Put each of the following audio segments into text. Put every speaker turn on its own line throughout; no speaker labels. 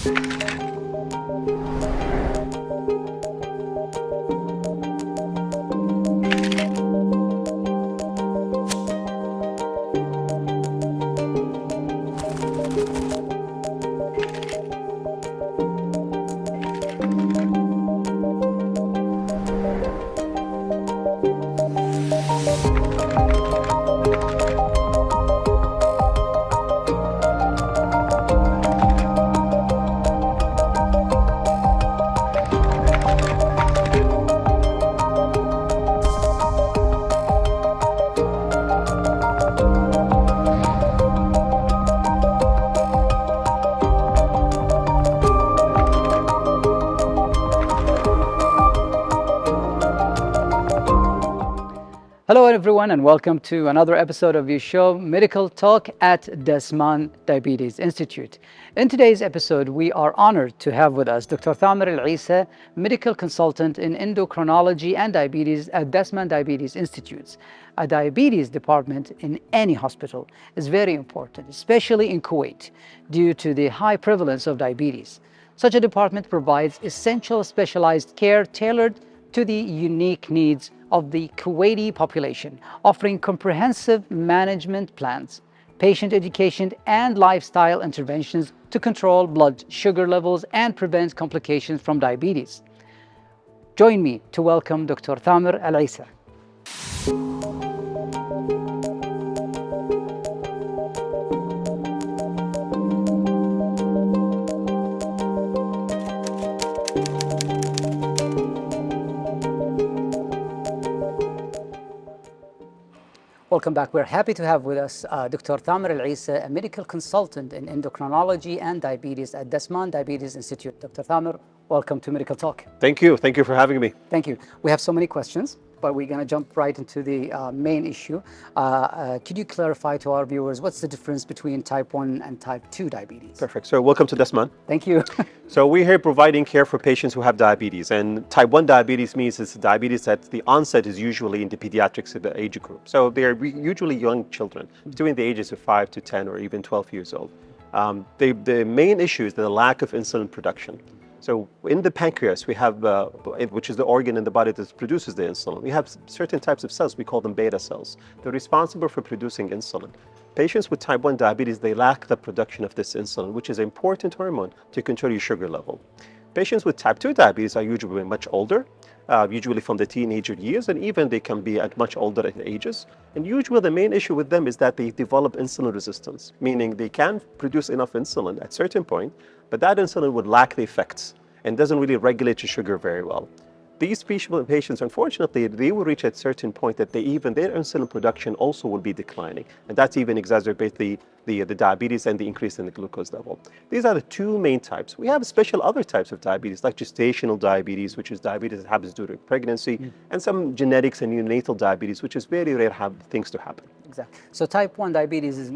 Hello everyone and welcome to another episode of your show, Medical Talk at Desman Diabetes Institute. In today's episode, we are honored to have with us Dr. Thamer Alessa, medical consultant in endocrinology and diabetes at Desman Diabetes Institute. A diabetes department in any hospital is very important, especially in Kuwait, due to the high prevalence of diabetes. Such a department provides essential specialized care tailored to the unique needs of the Kuwaiti population, offering comprehensive management plans, patient education, and lifestyle interventions to control blood sugar levels and prevent complications from diabetes. Join me to welcome Dr. Thamer Alessa. Welcome back. We're happy to have with us Dr. Thamer Alessa, a medical consultant in endocrinology and diabetes at Desman Diabetes Institute. Dr. Thamer, welcome to Medical Talk.
Thank you. Thank you for having me.
Thank you. We have so many questions, but we're going to jump right into the main issue. Could you clarify to our viewers what's the difference between type 1 and type 2 diabetes?
Perfect. So welcome to Desman.
Thank you.
So we're here providing care for patients who have diabetes. And type 1 diabetes means it's diabetes that the onset is usually in the pediatrics of the age group. So they're usually young children between the ages of 5 to 10 or even 12 years old. The main issue is the lack of insulin production. So in the pancreas, we have, which is the organ in the body that produces the insulin, we have certain types of cells, we call them beta cells. They're responsible for producing insulin. Patients with type 1 diabetes, they lack the production of this insulin, which is an important hormone to control your sugar level. Patients with type 2 diabetes are usually much older, usually from the teenager years, and even they can be at much older ages. And usually the main issue with them is that they develop insulin resistance, meaning they can produce enough insulin at a certain point, but that insulin would lack the effects and doesn't really regulate your sugar very well. These patients, unfortunately, they will reach at a certain point that their insulin production also will be declining. And that's even exacerbate the diabetes and the increase in the glucose level. These are the two main types. We have special other types of diabetes, like gestational diabetes, which is diabetes that happens during pregnancy, and some genetics and neonatal diabetes, which is very rare things to happen.
Exactly. So type 1 diabetes is,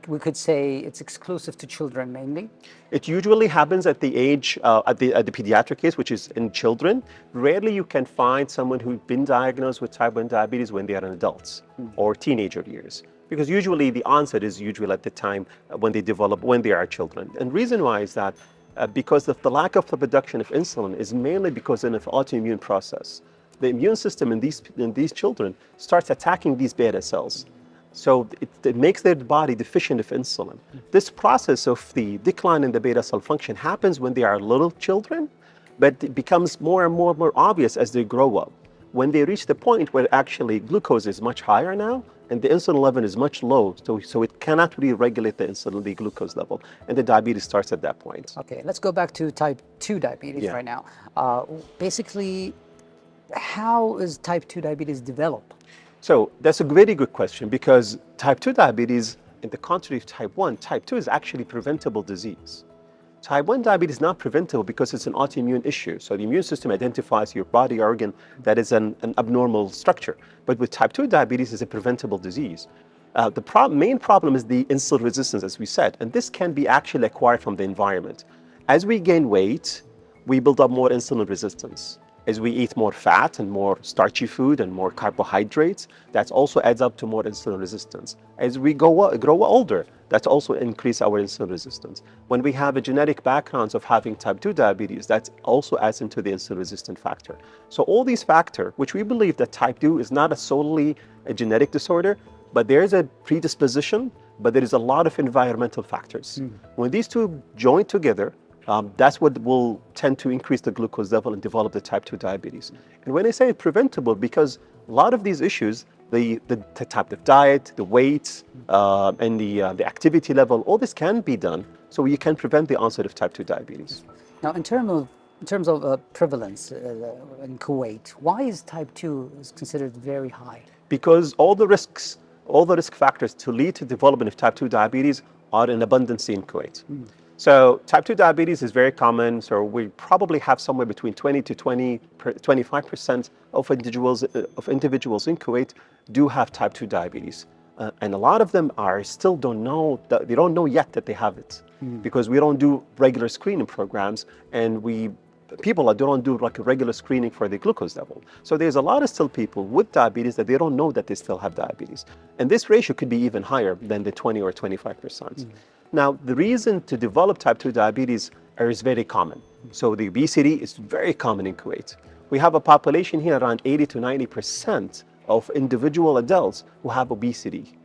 we could say it's exclusive to children mainly?
It usually happens at the age, at the pediatric age, which is in children. Rarely you can find someone who's been diagnosed with type 1 diabetes when they are adults or teenager years. Because usually the onset is usually at the time when they are children. And reason why is that because of the lack of the production of insulin is mainly because of an autoimmune process. The immune system in these children starts attacking these beta cells. So it makes their body deficient of insulin. This process of the decline in the beta cell function happens when they are little children, but it becomes more and more obvious as they grow up. When they reach the point where actually glucose is much higher now, and the insulin level is much low, so it cannot really regulate the glucose level, and the diabetes starts at that point.
Okay, let's go back to type 2 diabetes right now. Basically, how is type 2 diabetes developed?
So that's a very good question, because type 2 diabetes, in the contrary of type 1, type 2 is actually preventable disease. Type 1 diabetes is not preventable because it's an autoimmune issue. So the immune system identifies your body organ that is an abnormal structure. But with type 2 diabetes, it's a preventable disease. The main problem is the insulin resistance, as we said, and this can be actually acquired from the environment. As we gain weight, we build up more insulin resistance. As we eat more fat and more starchy food and more carbohydrates, that also adds up to more insulin resistance. As we grow older, that also increase our insulin resistance. When we have a genetic background of having type 2 diabetes, that also adds into the insulin resistant factor. So all these factors, which we believe that type 2 is not solely a genetic disorder, but there's a predisposition, but there is a lot of environmental factors. When these two join together, that's what will tend to increase the glucose level and develop the type 2 diabetes. And when I say preventable, because a lot of these issues, the type of diet, the weight, and the activity level, all this can be done so you can prevent the onset of type 2 diabetes.
Now, in terms of prevalence in Kuwait, why is type 2 is considered very high?
Because all the risk factors to lead to development of type 2 diabetes are in abundance in Kuwait. So type 2 diabetes is very common. So we probably have somewhere between 20 to 25% of individuals in Kuwait do have type 2 diabetes. And a lot of them still don't know yet that they have it, because we don't do regular screening programs, and people don't do like a regular screening for the glucose level. So there's a lot of still people with diabetes that they don't know that they still have diabetes. And this ratio could be even higher than the 20 or 25%. Now, the reason to develop type 2 diabetes is very common. So the obesity is very common in Kuwait. We have a population here around 80 to 90% of individual adults who have obesity.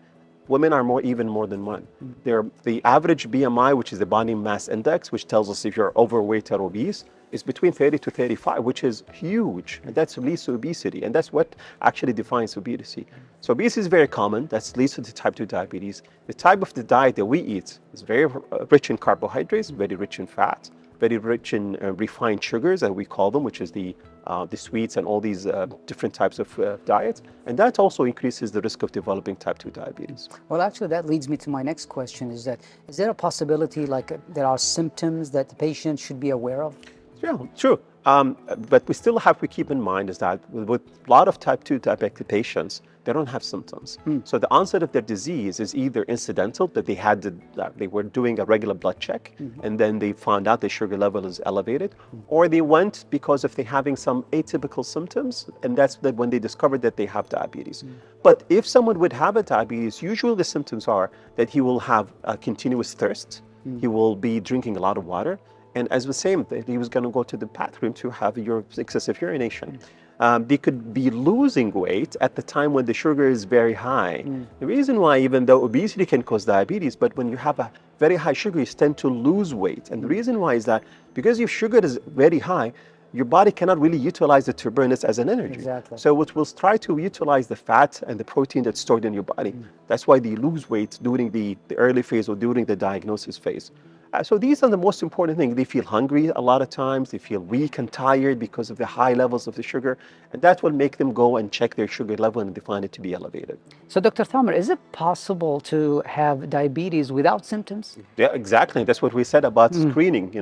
Women are even more than one. The average BMI, which is the body mass index, which tells us if you're overweight or obese, is between 30 to 35, which is huge. And that leads to obesity. And that's what actually defines obesity. So obesity is very common. That leads to the type 2 diabetes. The type of the diet that we eat is very rich in carbohydrates, very rich in fat, very rich in refined sugars, as we call them, which is the sweets and all these different types of diets. And that also increases the risk of developing type 2 diabetes.
Well, actually, that leads me to my next question, is there a possibility there are symptoms that the patient should be aware of?
Yeah, true. But we still have to keep in mind is that with a lot of type 2 diabetic patients, they don't have symptoms. So the onset of their disease is either incidental, that they were doing a regular blood check, and then they found out the sugar level is elevated, or they went because of they having some atypical symptoms, and that's when they discovered that they have diabetes. But if someone would have a diabetes, usually the symptoms are that he will have a continuous thirst, he will be drinking a lot of water, and as the same, he was going to go to the bathroom to have excessive urination. They could be losing weight at the time when the sugar is very high. The reason why, even though obesity can cause diabetes, but when you have a very high sugar, you tend to lose weight. And the reason why is that because your sugar is very high, your body cannot really utilize it to burn it as an energy.
Exactly.
So it will try to utilize the fat and the protein that's stored in your body. That's why they lose weight during the early phase or during the diagnosis phase. So these are the most important things. They feel hungry a lot of times. They feel weak and tired because of the high levels of the sugar. And that will make them go and check their sugar level and they find it to be elevated.
So, Dr. Thamer, is it possible to have diabetes without symptoms?
Yeah, exactly. That's what we said about screening,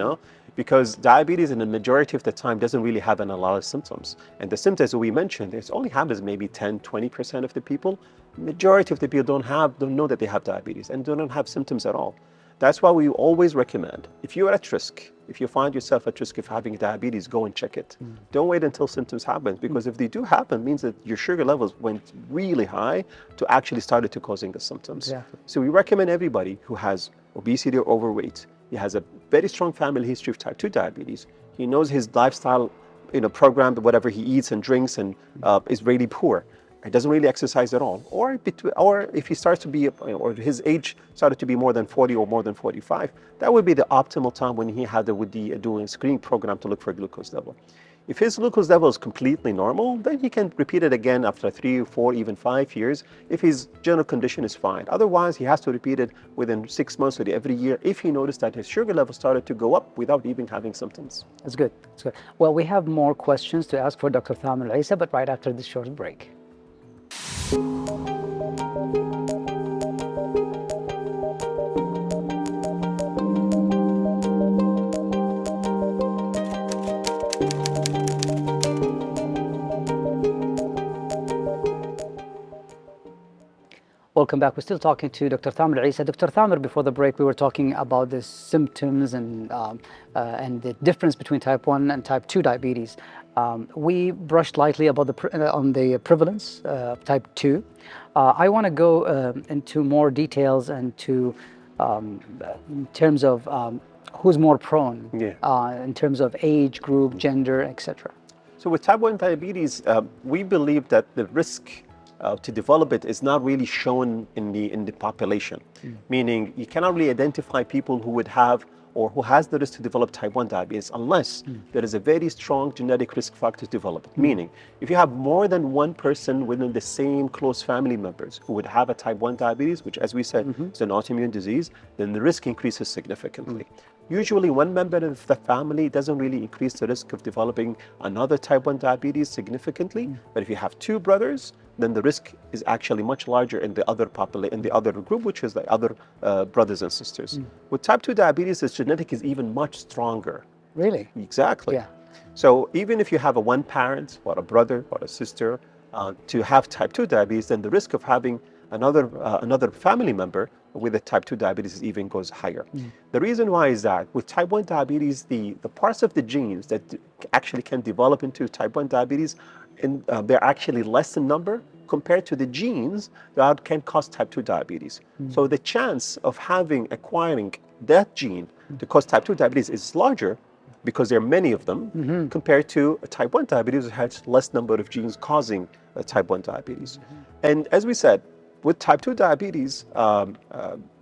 because diabetes in the majority of the time doesn't really have a lot of symptoms. And the symptoms that we mentioned, it only happens maybe 10, 20% of the people. Majority of the people don't know that they have diabetes and don't have symptoms at all. That's why we always recommend, if you are at risk, if you find yourself at risk of having diabetes, go and check it. Don't wait until symptoms happen, because if they do happen, it means that your sugar levels went really high to actually started to causing the symptoms.
Exactly.
So we recommend everybody who has obesity or overweight, he has a very strong family history of type 2 diabetes, he knows his lifestyle program, whatever he eats and drinks, and is really poor. He doesn't really exercise at all, or if he starts to be, or his age started to be more than 40 or more than 45, that would be the optimal time when he would be doing a screening program to look for glucose level. If his glucose level is completely normal, then he can repeat it again after 3, 4, even 5 years if his general condition is fine. Otherwise, he has to repeat it within 6 months or every year if he noticed that his sugar level started to go up without even having symptoms.
That's good. That's good. Well, we have more questions to ask for Dr. Thamer Alessa, but right after this short break. welcome back. We're still talking to Dr. Thamer Alessa. Dr. Thamer, before the break, we were talking about the symptoms and the difference between type 1 and type 2 diabetes. We brushed lightly about on the prevalence of type 2. I want to go into more details and in terms of who's more prone, in terms of age, group, gender, etc.
So with type 1 diabetes, we believe that the risk to develop it is not really shown in the population, meaning you cannot really identify people who would have or who has the risk to develop type 1 diabetes unless there is a very strong genetic risk factor to develop it. Meaning, if you have more than one person within the same close family members who would have a type 1 diabetes, which as we said is an autoimmune disease, then the risk increases significantly. Usually one member of the family doesn't really increase the risk of developing another type 1 diabetes significantly, but if you have two brothers, then the risk is actually much larger in the other group, which is the other brothers and sisters. With type 2 diabetes, the genetic is even much stronger.
Really?
Exactly.
Yeah.
So even if you have a one parent or a brother or a sister to have type 2 diabetes, then the risk of having another family member with a type 2 diabetes even goes higher. The reason why is that with type 1 diabetes, the parts of the genes that actually can develop into type 1 diabetes, they're actually less in number compared to the genes that can cause type 2 diabetes. So the chance of acquiring that gene to cause type 2 diabetes is larger because there are many of them compared to a type 1 diabetes, which has less number of genes causing type 1 diabetes. And as we said, with type 2 diabetes,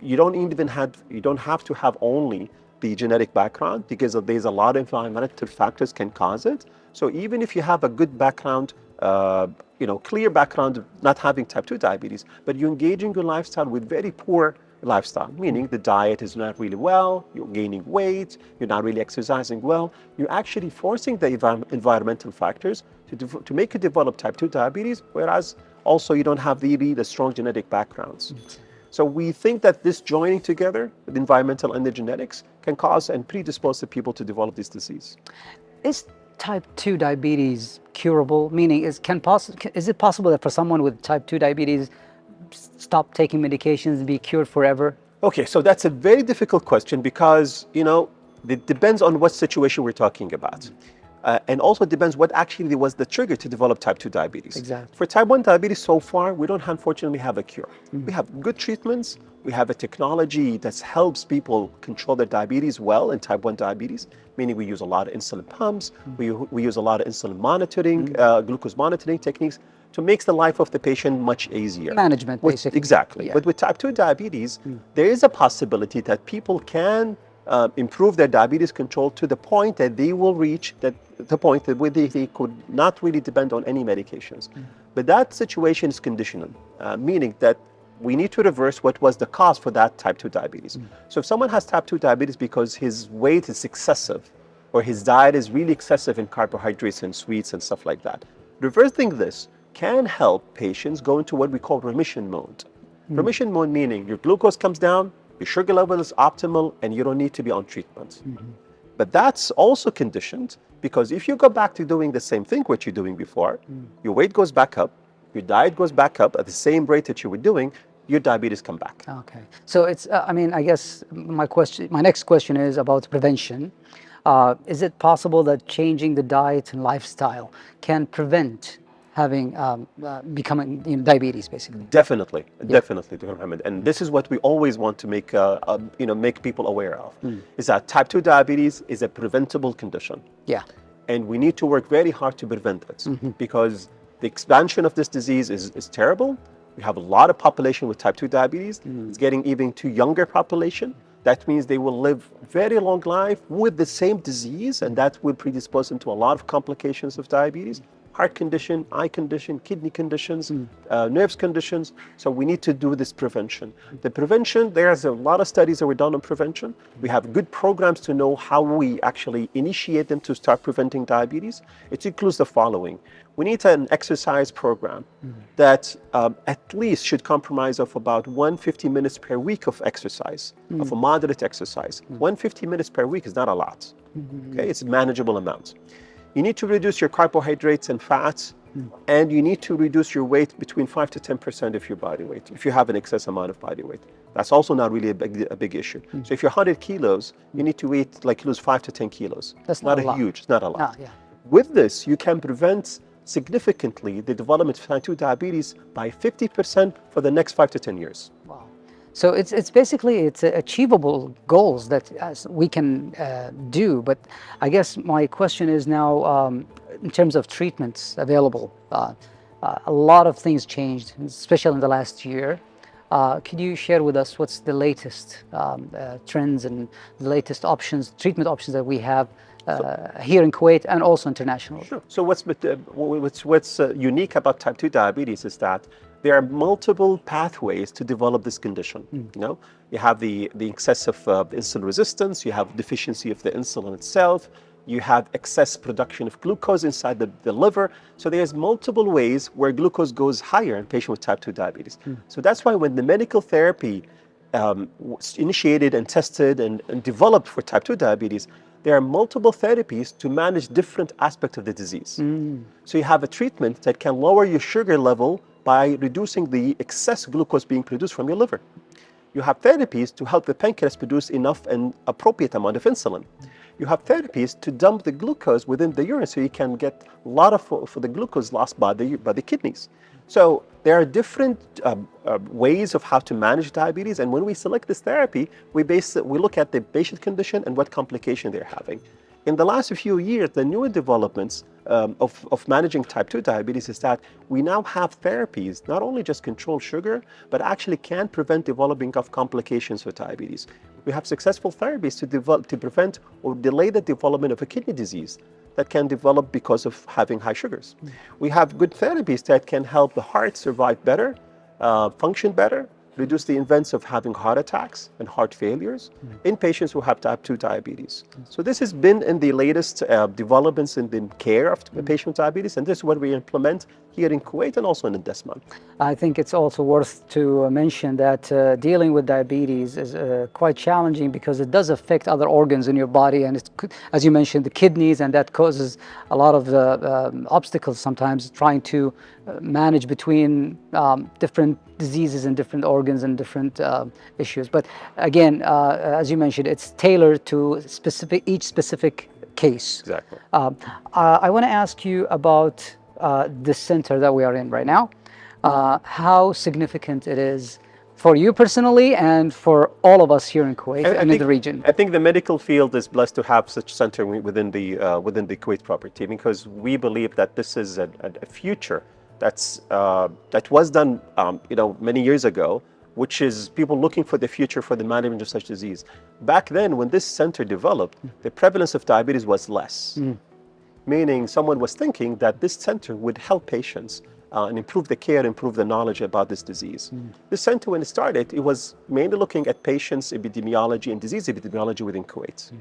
you don't have to have only the genetic background because there's a lot of environmental factors can cause it. So even if you have a good background, clear background of not having type 2 diabetes, but you're engaging your lifestyle with very poor lifestyle, meaning the diet is not really well, you're gaining weight, you're not really exercising well, you're actually forcing the environmental factors to make you develop type 2 diabetes, whereas also you don't have the strong genetic backgrounds. So we think that this joining together with environmental and the genetics can cause and predispose the people to develop this disease.
Is type 2 diabetes curable? Meaning, is it possible that for someone with type 2 diabetes, stop taking medications and be cured forever?
Okay, so that's a very difficult question because, it depends on what situation we're talking about. And also depends what actually was the trigger to develop type 2 diabetes.
Exactly.
For type 1 diabetes so far, we don't unfortunately have a cure. We have good treatments. We have a technology that helps people control their diabetes well in type 1 diabetes, meaning we use a lot of insulin pumps, we use a lot of insulin monitoring, glucose monitoring techniques to make the life of the patient much easier.
Management, basically.
Exactly.
Yeah.
But with type 2 diabetes, there is a possibility that people can improve their diabetes control to the point that they will reach the point that where they could not really depend on any medications. But that situation is conditional, meaning that we need to reverse what was the cause for that type 2 diabetes. So if someone has type 2 diabetes because his weight is excessive or his diet is really excessive in carbohydrates and sweets and stuff like that, reversing this can help patients go into what we call remission mode. Remission mode meaning your glucose comes down, your sugar level is optimal, and you don't need to be on treatment. But that's also conditioned because if you go back to doing the same thing what you're doing before, your weight goes back up, your diet goes back up at the same rate that you were doing, your diabetes come back.
Okay. So it's, I guess my next question is about prevention. Is it possible that changing the diet and lifestyle can prevent having becoming diabetes, basically?
Definitely, Dr. Mohammed. And this is what we always want to make people aware of, is that type 2 diabetes is a preventable condition.
Yeah.
And we need to work very hard to prevent it because the expansion of this disease is terrible. We have a lot of population with type 2 diabetes. It's getting even to younger population. That means they will live very long life with the same disease, and that will predispose them to a lot of complications of diabetes. Heart condition, eye condition, kidney conditions, nerves conditions. So we need to do this prevention. The prevention, there's a lot of studies that were done on prevention. We have good programs to know how we actually initiate them to start preventing diabetes. It includes the following. We need an exercise program that at least should comprise of about 150 minutes per week of exercise, of a moderate exercise. 150 minutes per week is not a lot. Okay, it's a manageable amount. You need to reduce your carbohydrates and fats and you need to reduce your weight between 5 to 10% of your body weight if you have an excess amount of body weight. That's also not really a big issue. So if you're 100 kilos, you need to eat, like, lose 5 to 10 kilos.
That's not a lot.
Huge, it's not a lot.
No, yeah.
With this, you can prevent significantly the development of type 2 diabetes by 50% for the next 5 to 10 years.
Wow. So it's basically achievable goals that we can do. But I guess my question is now, in terms of treatments available, a lot of things changed, especially in the last year. Could you share with us what's the latest trends and the latest options, treatment options that we have here in Kuwait and also internationally?
Sure. So what's unique about type 2 diabetes is that there are multiple pathways to develop this condition. You know, you have the excess of insulin resistance, you have deficiency of the insulin itself, you have excess production of glucose inside the liver. So there's multiple ways where glucose goes higher in patients with type 2 diabetes. So that's why when the medical therapy was initiated and tested and developed for type 2 diabetes, there are multiple therapies to manage different aspects of the disease. So you have a treatment that can lower your sugar level by reducing the excess glucose being produced from your liver. You have therapies to help the pancreas produce enough and appropriate amount of insulin. You have therapies to dump the glucose within the urine so you can get a lot of the glucose lost by the kidneys. So there are different ways of how to manage diabetes, and when we select this therapy, we look at the patient condition and what complication they're having. In the last few years, the newer developments of managing type 2 diabetes is that we now have therapies not only just control sugar, but actually can prevent developing of complications with diabetes. We have successful therapies to prevent or delay the development of a kidney disease that can develop because of having high sugars. We have good therapies that can help the heart survive better, function better, reduce the events of having heart attacks and heart failures in patients who have type 2 diabetes. So this has been in the latest developments in the care of patients with diabetes, and this is what we implement here in Kuwait and also in Desman.
I think it's also worth to mention that dealing with diabetes is quite challenging because it does affect other organs in your body, and it's, as you mentioned, the kidneys, and that causes a lot of obstacles sometimes trying to manage between different diseases and different organs and different issues. But again, as you mentioned, it's tailored to each specific case.
Exactly.
I want to ask you about this center that we are in right now, how significant it is for you personally and for all of us here in Kuwait and in the region.
I think the medical field is blessed to have such center within the Kuwait property, because we believe that this is a future that was done many years ago, which is people looking for the future for the management of such disease. Back then, when this center developed, the prevalence of diabetes was less. Meaning someone was thinking that this center would help patients and improve the care, improve the knowledge about this disease. This center, when it started, it was mainly looking at patients' epidemiology and disease epidemiology within Kuwait,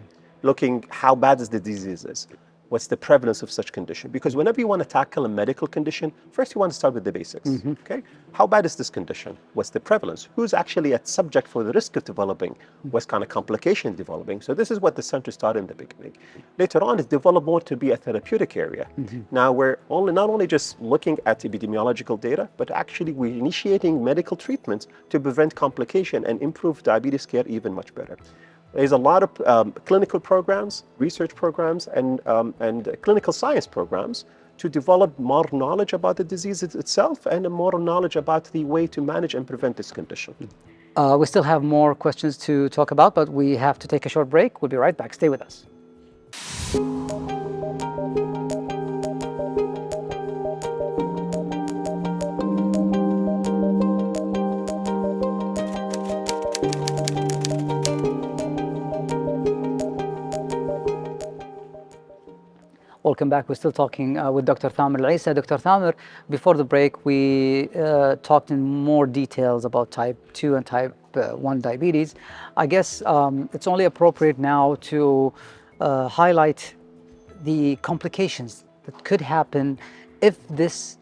looking how bad the disease is. What's the prevalence of such condition? Because whenever you want to tackle a medical condition, first you want to start with the basics. Okay, how bad is this condition? What's the prevalence? Who's actually at subject for the risk of developing? What kind of complications developing? So this is what the center started in the beginning. Later on, it developed more to be a therapeutic area. Now we're not only just looking at epidemiological data, but actually we're initiating medical treatments to prevent complication and improve diabetes care even much better. There's a lot of clinical programs, research programs, and clinical science programs to develop more knowledge about the disease itself and more knowledge about the way to manage and prevent this condition.
We still have more questions to talk about, but we have to take a short break. We'll be right back. Stay with us. Welcome back. We're still talking with Dr. Thamer Alessa. Dr. Thamer, before the break, we talked in more details about type 2 and type 1 diabetes. I guess it's only appropriate now to highlight the complications that could happen if this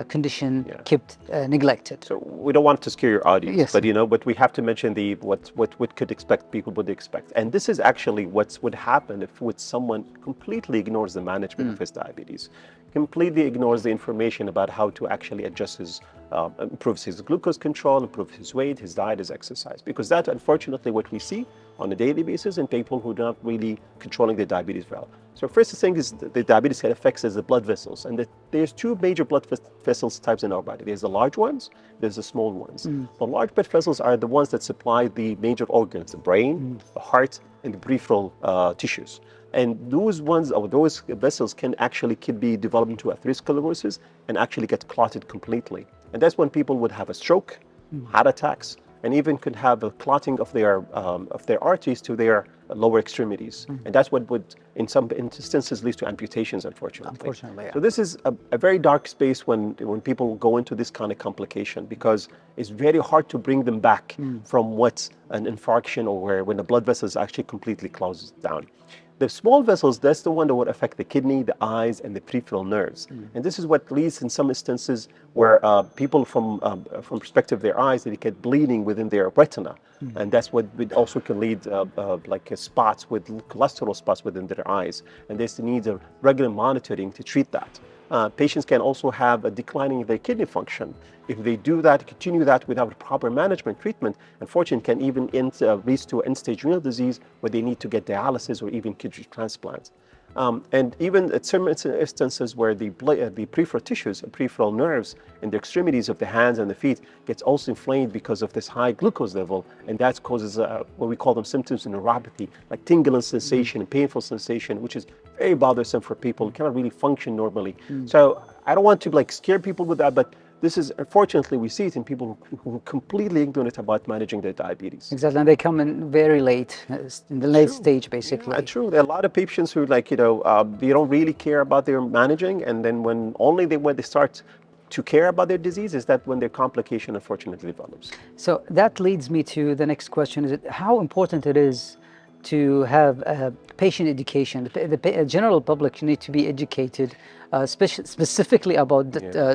condition kept neglected.
So we don't want to scare your audience,
Yes.
but we have to mention what could expect, people would expect. And this is actually what would happen if someone completely ignores the management of his diabetes. completely ignores the information about how to actually adjust improves his glucose control, improves his weight, his diet, his exercise. Because that's unfortunately what we see on a daily basis in people who are not really controlling their diabetes well. So first thing is the diabetes that affects is the blood vessels. And there's two major blood vessels types in our body. There's the large ones, there's the small ones. The large blood vessels are the ones that supply the major organs, the brain, the heart, and the peripheral tissues. And those ones, or those vessels can be developed into atherosclerosis and actually get clotted completely. And that's when people would have a stroke, heart attacks, and even could have a clotting of their arteries to their lower extremities. And that's what would, in some instances, lead to amputations, unfortunately.
Yeah.
So this is a very dark space when people go into this kind of complication, because it's very hard to bring them back from what's an infarction or when the blood vessels actually completely closes down. The small vessels, that's the one that would affect the kidney, the eyes, and the peripheral nerves. And this is what leads in some instances where people from perspective of their eyes, they get bleeding within their retina. And that's what also can lead spots with cholesterol spots within their eyes. And there's the need of regular monitoring to treat that. Patients can also have a declining of their kidney function. If they do that, continue that without proper management treatment, unfortunately can even lead to end-stage renal disease where they need to get dialysis or even kidney transplant. And even at some instances where the peripheral tissues, peripheral nerves in the extremities of the hands and the feet gets also inflamed because of this high glucose level, and that causes what we call them symptoms of neuropathy, like tingling sensation and painful sensation, which is very bothersome for people who cannot really function normally. So I don't want to scare people with that, but this is, unfortunately, we see it in people who are completely ignorant about managing their diabetes.
Exactly, and they come in very late, in the late stage, basically.
Yeah, true. There are a lot of patients who, they don't really care about their managing, and then when they start to care about their disease, is that when their complication, unfortunately, develops.
So that leads me to the next question: is how important it is to have patient education? The general public need to be educated, specifically about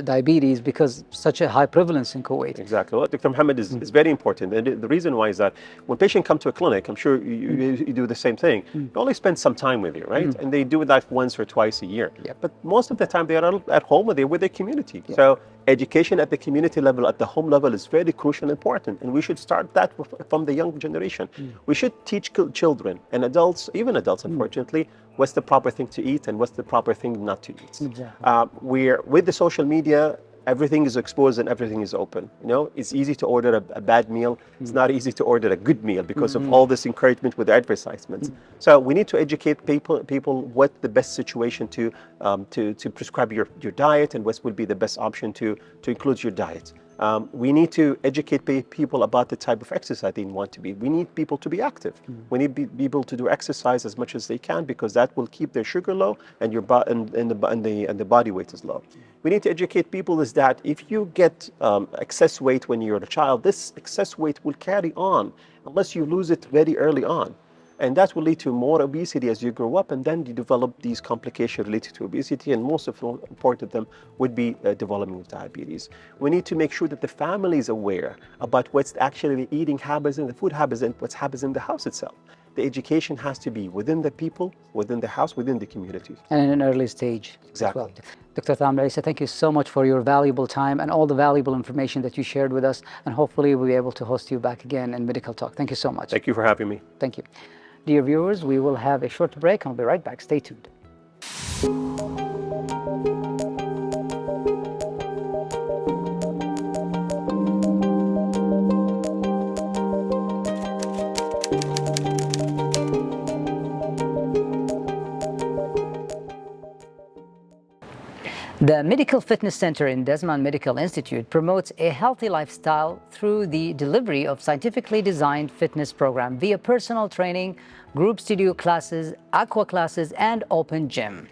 diabetes, because such a high prevalence in Kuwait.
Exactly. Well, Dr. Mohammed is very important. And the reason why is that when patients come to a clinic, I'm sure you do the same thing, you only spend some time with you, right? And they do it like once or twice a year. But most of the time they are at home or they're with their community. So education at the community level, at the home level is very crucial and important. And we should start that from the young generation. We should teach children and adults, even adults, unfortunately, what's the proper thing to eat and what's the proper thing not to eat. We're with the social media, everything is exposed and everything is open. It's easy to order a bad meal. It's not easy to order a good meal because of all this encouragement with the advertisements. So we need to educate people what the best situation to prescribe your diet and what would be the best option to include your diet. We need to educate people about the type of exercise they want to be. We need people to be active. We need people to do exercise as much as they can, because that will keep their sugar low and the body weight is low. We need to educate people is that if you get excess weight when you're a child, this excess weight will carry on unless you lose it very early on. And that will lead to more obesity as you grow up, and then you develop these complications related to obesity, and most important of them would be development of diabetes. We need to make sure that the family is aware about what's actually the eating habits and the food habits and what's happens in the house itself. The education has to be within the people, within the house, within the community.
And in an early stage.
Exactly.
As well. Dr. Thamer, Alessa, thank you so much for your valuable time and all the valuable information that you shared with us. And hopefully we'll be able to host you back again in Medical Talk. Thank you so much.
Thank you for having me.
Thank you. Dear viewers, we will have a short break and we'll be right back. Stay tuned. The Medical Fitness Center in Desman Medical Institute promotes a healthy lifestyle through the delivery of scientifically designed fitness program via personal training, group studio classes, aqua classes, and open gym.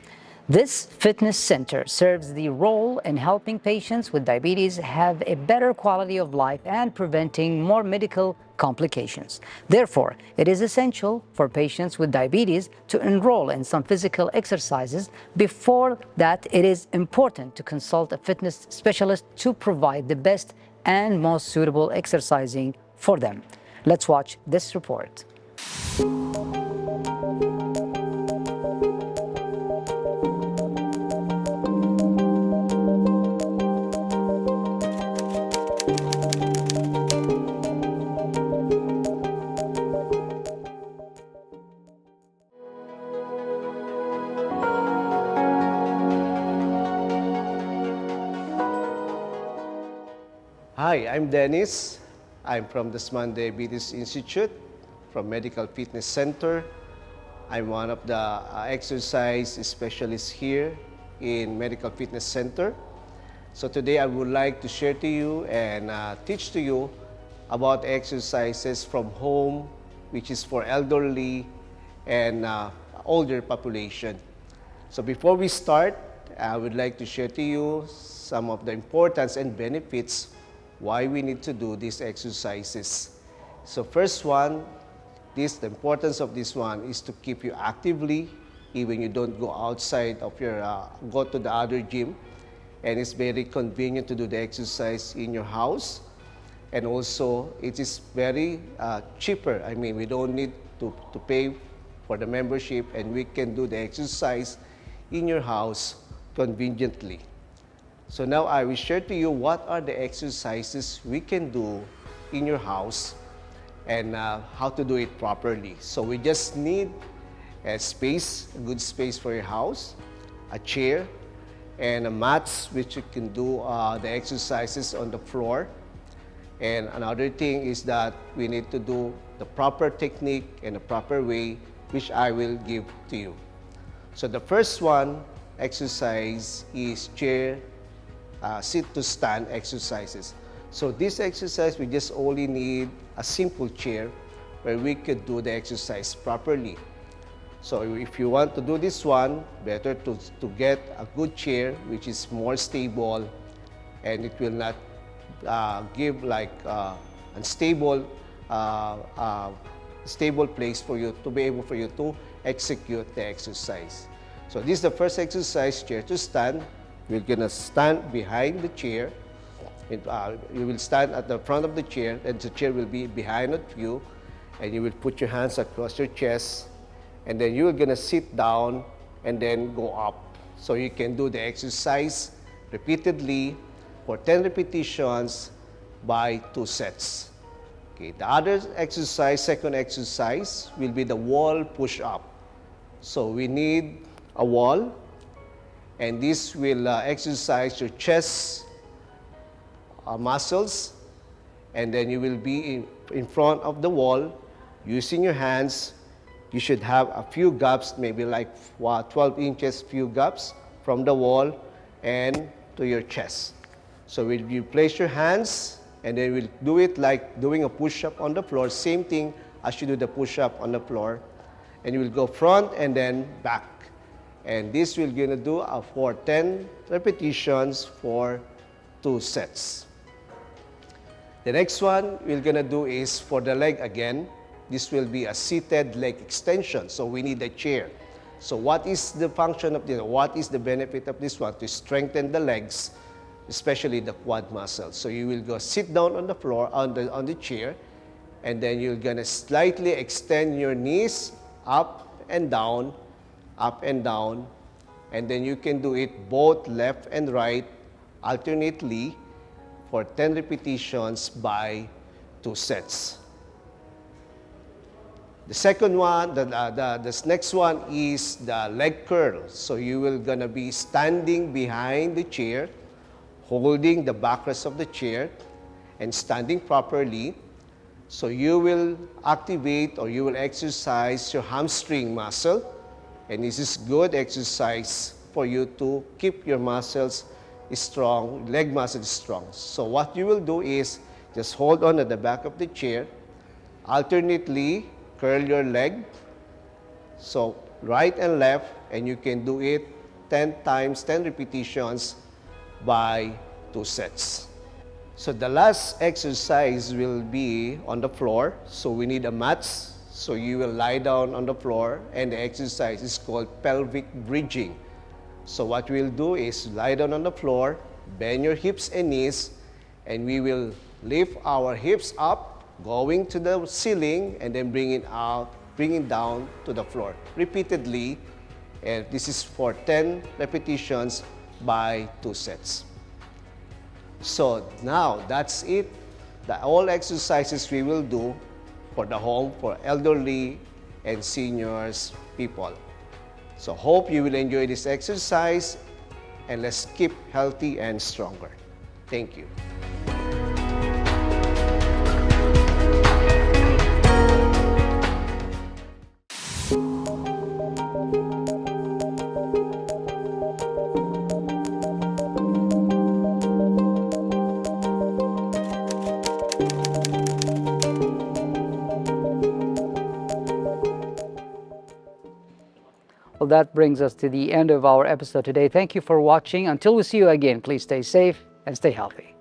This fitness center serves the role in helping patients with diabetes have a better quality of life and preventing more medical complications. Therefore, it is essential for patients with diabetes to enroll in some physical exercises. Before that, it is important to consult a fitness specialist to provide the best and most suitable exercising for them. Let's watch this report.
Hi, I'm Dennis. I'm from the Sman Diabetes Institute from Medical Fitness Center. I'm one of the exercise specialists here in Medical Fitness Center. So today I would like to share to you and teach to you about exercises from home, which is for elderly and older population. So before we start, I would like to share to you some of the importance and benefits why we need to do these exercises. So first one, the importance of this one is to keep you actively, even you don't go outside of your, go to the other gym. And it's very convenient to do the exercise in your house. And also, it is very cheaper. I mean, we don't need to pay for the membership, and we can do the exercise in your house conveniently. So now I will share to you what are the exercises we can do in your house and how to do it properly. So we just need a space, a good space for your house, a chair, and a mats which you can do the exercises on the floor. And another thing is that we need to do the proper technique and the proper way, which I will give to you. So the first one exercise is chair, sit to stand exercises. So this exercise, we just only need a simple chair where we could do the exercise properly. So if you want to do this one, better to get a good chair which is more stable, and it will not give like unstable stable place for you to be able for you to execute the exercise. So this is the first exercise, chair to stand. We're gonna stand behind the chair. You will stand at the front of the chair, and the chair will be behind of you, and you will put your hands across your chest, and then you're gonna sit down and then go up. So you can do the exercise repeatedly for 10 repetitions by 2 sets. Okay, the other exercise, second exercise, will be the wall push-up. So we need a wall, and this will exercise your chest muscles, and then you will be in front of the wall using your hands. You should have a few gaps, maybe like 12 inches, few gaps from the wall and to your chest. So you place your hands, and then we'll do it like doing a push-up on the floor, same thing as you do the push-up on the floor. And you will go front and then back. And this we're gonna do for 10 repetitions for 2 sets. The next one we're gonna do is for the leg again. This will be a seated leg extension, so we need a chair. So what is the function of this? What is the benefit of this one? To strengthen the legs, especially the quad muscles. So you will go sit down on the floor, on the chair, and then you're gonna slightly extend your knees up and down, and then you can do it both left and right alternately for 10 repetitions by 2 sets. The second one, this next one is the leg curl. So you will gonna be standing behind the chair, holding the backrest of the chair, and standing properly. So you will activate or you will exercise your hamstring muscle, and this is good exercise for you to keep your muscles strong, leg muscles strong. So what you will do is just hold on at the back of the chair, alternately curl your leg, so right and left, and you can do it 10 times, 10 repetitions by 2 sets. So the last exercise will be on the floor. So we need a mat. So you will lie down on the floor, and the exercise is called pelvic bridging. So what we'll do is lie down on the floor, bend your hips and knees, and we will lift our hips up, going to the ceiling, and then bring it down to the floor repeatedly. And this is for 10 repetitions by 2 sets. So now that's it. All exercises we will do for the home, for elderly and seniors people. So hope you will enjoy this exercise, and let's keep healthy and stronger. Thank you.
Well, that brings us to the end of our episode today. Thank you for watching. Until we see you again, please stay safe and stay healthy.